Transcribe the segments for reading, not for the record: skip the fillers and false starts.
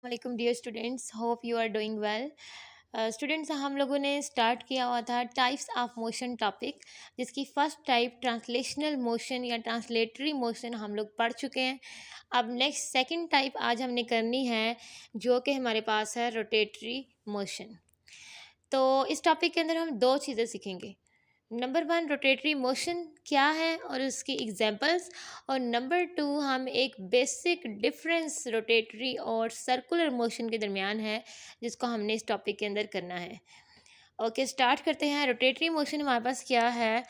वालेकुम dear students, hope you are doing well. Students, हम लोगों ने स्टार्ट किया हुआ था टाइप्स ऑफ मोशन टॉपिक, जिसकी फ़र्स्ट टाइप ट्रांसलेशनल मोशन या ट्रांसलेटरी मोशन हम लोग पढ़ चुके हैं। अब नेक्स्ट सेकंड टाइप आज हमने करनी है, जो कि हमारे पास है रोटेटरी मोशन। तो इस टॉपिक के अंदर हम दो चीज़ें सीखेंगे। नंबर वन, रोटेटरी मोशन क्या है और उसकी एग्जांपल्स, और नंबर टू, हम एक बेसिक डिफरेंस रोटेटरी और सर्कुलर मोशन के दरमियान है, जिसको हमने इस टॉपिक के अंदर करना है। ओके, स्टार्ट करते हैं। रोटेटरी मोशन हमारे पास क्या है?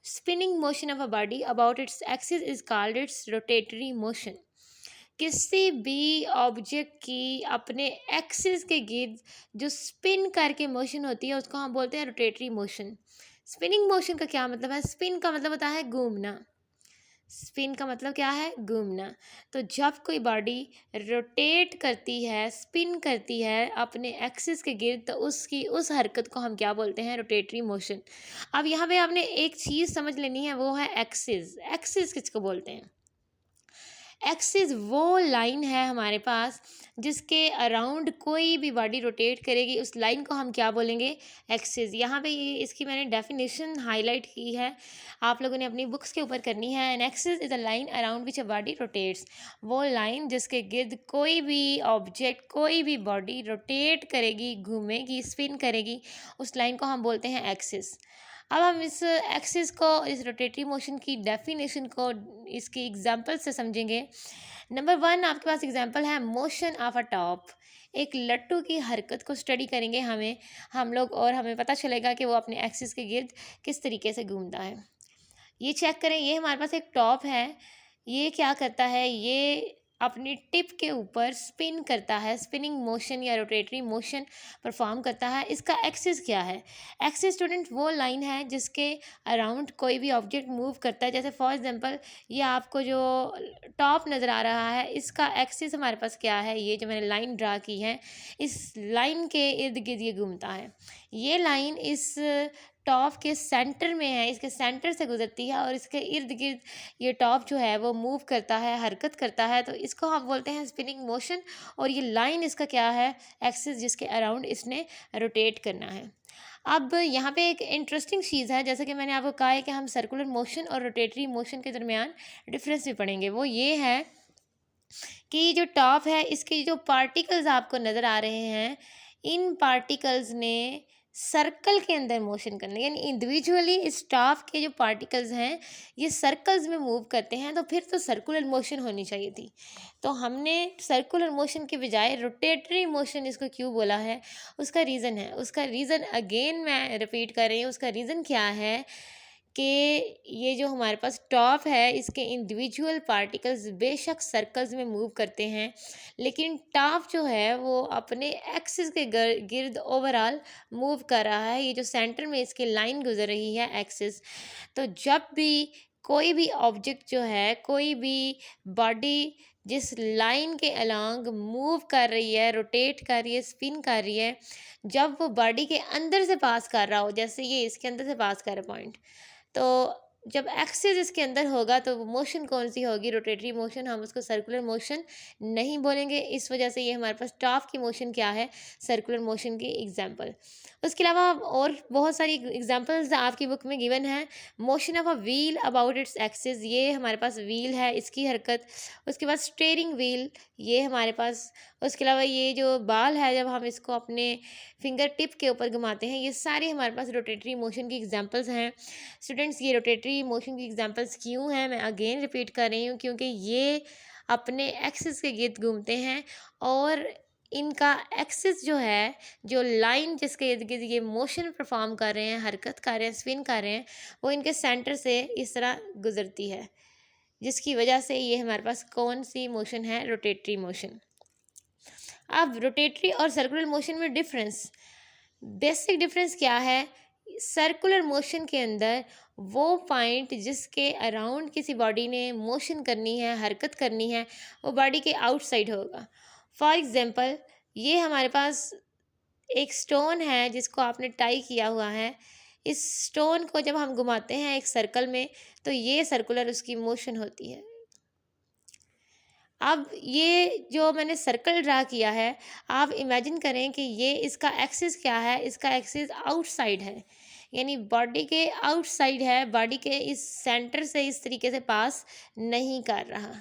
Spinning motion of a body about its axis is called its rotatory motion. किसी भी ऑब्जेक्ट की अपने एक्सिस के गिर्द जो स्पिन करके मोशन होती है, उसको हम बोलते हैं रोटेटरी मोशन। स्पिनिंग मोशन का क्या मतलब है? स्पिन का मतलब होता है घूमना। स्पिन का मतलब क्या है? घूमना। तो जब कोई बॉडी रोटेट करती है, स्पिन करती है अपने एक्सिस के गिर्द, तो उसकी उस हरकत को हम क्या बोलते हैं? Rotatory motion. अब यहाँ पे आपने एक चीज़ समझ लेनी है, वो है एक्सिस। एक्सिस किसको बोलते हैं? एक्सिस वो लाइन है हमारे पास जिसके अराउंड कोई भी बॉडी रोटेट करेगी, उस लाइन को हम क्या बोलेंगे? एक्सिस। यहाँ पे ये इसकी मैंने डेफिनेशन हाईलाइट की है, आप लोगों ने अपनी बुक्स के ऊपर करनी है। An axis is a line around which a body rotates. वो लाइन जिसके गिर्द कोई भी ऑब्जेक्ट, कोई भी बॉडी रोटेट करेगी, घूमेगी, स्पिन करेगी, उस लाइन को हम बोलते हैं एक्सिस। अब हम इस एक्सिस को, इस रोटेटरी मोशन की डेफिनेशन को इसकी एग्जांपल से समझेंगे। नंबर वन, आपके पास एग्जांपल है मोशन ऑफ अ टॉप। एक लट्टू की हरकत को स्टडी करेंगे हम लोग, और हमें पता चलेगा कि वो अपने एक्सिस के गिर्द किस तरीके से घूमता है। ये चेक करें, ये हमारे पास एक टॉप है। ये क्या करता है? ये अपनी टिप के ऊपर स्पिन करता है, स्पिनिंग मोशन या रोटेटरी मोशन परफॉर्म करता है। इसका एक्सिस क्या है? एक्सिस स्टूडेंट वो लाइन है जिसके अराउंड कोई भी ऑब्जेक्ट मूव करता है। जैसे फॉर एग्जांपल, ये आपको जो टॉप नज़र आ रहा है, इसका एक्सिस हमारे पास क्या है? ये जो मैंने लाइन ड्रा की है, इस लाइन के इर्द गिर्द ये घूमता है। ये लाइन इस टॉप के सेंटर में है, इसके सेंटर से गुजरती है, और इसके इर्द गिर्द ये टॉप जो है वो मूव करता है, हरकत करता है। तो इसको हम बोलते हैं स्पिनिंग मोशन। और ये लाइन इसका क्या है? एक्सिस, जिसके अराउंड इसने रोटेट करना है। अब यहाँ पे एक इंटरेस्टिंग चीज़ है, जैसे कि मैंने आपको कहा है कि हम सर्कुलर मोशन और रोटेटरी मोशन के दरमियान डिफरेंस भी पढ़ेंगे। वो ये है कि जो टॉप है, इसके जो पार्टिकल्स आपको नज़र आ रहे हैं, इन पार्टिकल्स ने सर्कल के अंदर मोशन करना, यानी इंडिविजुअली इस टॉप के जो पार्टिकल्स हैं, ये सर्कल्स में मूव करते हैं। तो फिर तो सर्कुलर मोशन होनी चाहिए थी। तो हमने सर्कुलर मोशन के बजाय रोटेटरी मोशन इसको क्यों बोला है? उसका रीज़न है। उसका रीज़न अगेन मैं रिपीट कर रही हूँ। उसका रीज़न क्या है कि ये जो हमारे पास टॉप है, इसके इंडिविजुअल पार्टिकल्स बेशक सर्कल्स में मूव करते हैं, लेकिन टॉप जो है वो अपने एक्सिस के गिर्द ओवरऑल मूव कर रहा है। ये जो सेंटर में इसकी लाइन गुजर रही है, एक्सिस। तो जब भी कोई भी ऑब्जेक्ट जो है, कोई भी बॉडी जिस लाइन के अलोंग मूव कर रही है, रोटेट कर रही है, स्पिन कर रही है, जब वो बॉडी के अंदर से पास कर रहा हो, जैसे ये इसके अंदर से पास कर रहा है पॉइंट, तो जब एक्सिस इसके अंदर होगा तो वो मोशन कौन सी होगी? Rotatory motion. हम उसको सर्कुलर मोशन नहीं बोलेंगे। इस वजह से ये हमारे पास टॉप की मोशन क्या है? सर्कुलर मोशन की एग्जांपल। उसके अलावा और बहुत सारी एग्जांपल्स आपकी बुक में गिवन है। Motion of a wheel about its axis, ये हमारे पास व्हील है, इसकी हरकत। उसके बाद स्टेयरिंग व्हील, ये हमारे पास। उसके अलावा ये जो बाल है, जब हम इसको अपने फिंगर टिप के ऊपर घुमाते हैं, ये सारी हमारे पास रोटेटरी मोशन की एग्जांपल्स हैं। स्टूडेंट्स, ये रोटेटरी मोशन की एग्जांपल्स क्यों हैं, मैं अगेन रिपीट कर रही हूँ, क्योंकि ये अपने एक्सिस के गिर्द घूमते हैं, और इनका एक्सिस जो है, जो लाइन जिसके इर्द गिर्द ये मोशन परफॉर्म कर रहे हैं, हरकत कर रहे हैं, स्पिन कर रहे हैं, वो इनके सेंटर से इस तरह गुजरती है, जिसकी वजह से ये हमारे पास कौन सी मोशन है? Rotatory motion. अब रोटेटरी और सर्कुलर मोशन में डिफरेंस, बेसिक डिफरेंस क्या है? सर्कुलर मोशन के अंदर वो पॉइंट जिसके अराउंड किसी बॉडी ने मोशन करनी है, हरकत करनी है, वो बॉडी के आउटसाइड होगा। फॉर एग्जांपल, ये हमारे पास एक स्टोन है जिसको आपने टाई किया हुआ है। इस स्टोन को जब हम घुमाते हैं एक सर्कल में, तो ये सर्कुलर उसकी मोशन होती है। अब ये जो मैंने सर्कल ड्रा किया है, आप इमेजिन करें कि ये इसका एक्सिस क्या है, इसका एक्सिस आउटसाइड है, यानी बॉडी के आउटसाइड है, बॉडी के इस सेंटर से इस तरीके से पास नहीं कर रहा।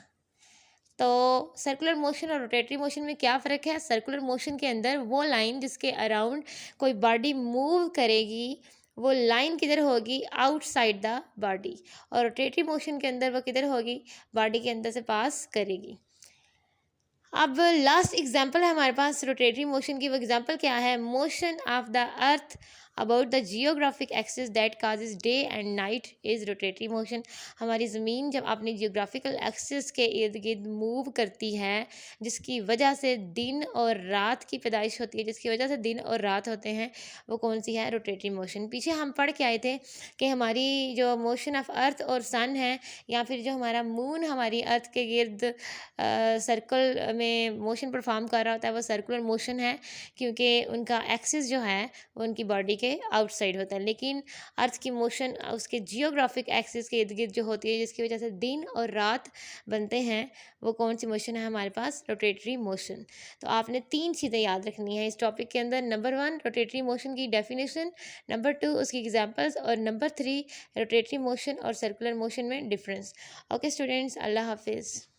तो सर्कुलर मोशन और रोटेटरी मोशन में क्या फ़र्क है? सर्कुलर मोशन के अंदर वो लाइन जिसके अराउंड कोई बॉडी मूव करेगी, वो लाइन किधर होगी? Outside the body. और रोटेटरी मोशन के अंदर वो किधर होगी? बॉडी के अंदर से पास करेगी। अब लास्ट एग्जाम्पल है हमारे पास रोटेटरी मोशन की। वो एग्जाम्पल क्या है? Motion of the earth about the geographic axis that causes day and night is rotatory motion. हमारी ज़मीन जब अपनी जियोग्राफिकल एक्सिस के इर्द गिर्द मूव करती है, जिसकी वजह से दिन और रात की पैदाइश होती है, जिसकी वजह से दिन और रात होते हैं, वो कौन सी है? Rotatory motion. पीछे हम पढ़ के आए थे कि हमारी जो मोशन ऑफ अर्थ और सन है, या फिर जो हमारा मून हमारी अर्थ के गिर्द सर्कल में मोशन परफॉर्म कर रहा होता है, वो सर्कुलर मोशन है, क्योंकि उनका एक्सिस जो है वो उनकी बॉडी के आउटसाइड होता है। लेकिन अर्थ की मोशन उसके जियोग्राफिक एक्सिस के इर्द गिर्द जो होती है, जिसकी वजह से दिन और रात बनते हैं, वो कौन सी मोशन है हमारे पास? Rotatory motion. तो आपने 3 चीज़ें याद रखनी है इस टॉपिक के अंदर। नंबर 1 रोटेटरी मोशन की डेफिनेशन, नंबर 2 उसकी एग्जांपल्स, और नंबर 3 रोटेटरी मोशन और सर्कुलर मोशन में डिफरेंस। ओके स्टूडेंट्स, अल्लाह हाफिज़।